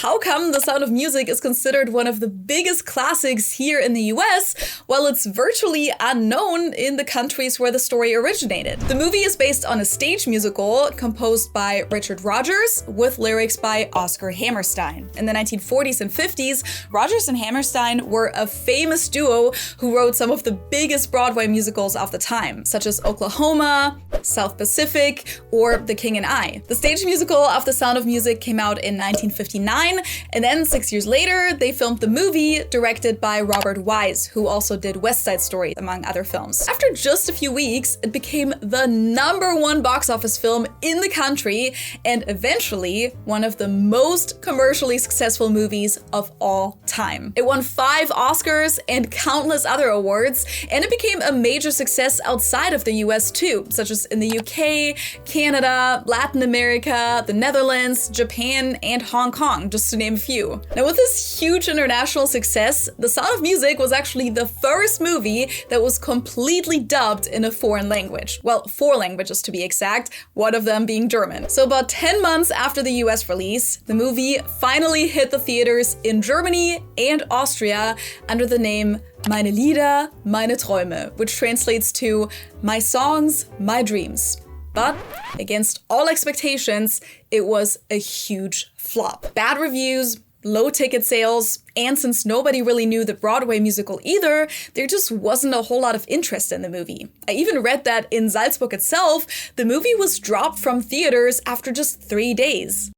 how come The Sound of Music is considered one of the biggest classics here in the US, while it's virtually unknown in the countries where the story originated? The movie is based on a stage musical composed by Richard Rodgers with lyrics by Oscar Hammerstein. In the 1940s and 50s, Rodgers and Hammerstein were a famous duo who wrote some of the biggest Broadway musicals of the time, such as Oklahoma, South Pacific, or The King and I. The stage musical of The Sound of Music came out in 1959, and then 6 years later, they filmed the movie directed by Robert Wise, who also did West Side Story, among other films. After just a few weeks, it became the #1 box office film in the country, and eventually one of the most commercially successful movies of all time. It won 5 Oscars and countless other awards, and it became a major success outside of the US too, such as in the UK, Canada, Latin America, the Netherlands, Japan, and Hong Kong, just to name a few. Now, with this huge international success, The Sound of Music was actually the first movie that was completely dubbed in a foreign language. Well, 4 languages to be exact, one of them being German. So about 10 months after the US release, the movie finally hit the theaters in Germany and Austria under the name Meine Lieder, meine Träume, which translates to My Songs, My Dreams. But against all expectations, it was a huge flop. Bad reviews, low ticket sales, and since nobody really knew the Broadway musical either, there just wasn't a whole lot of interest in the movie. I even read that in Salzburg itself, the movie was dropped from theaters after just 3 days.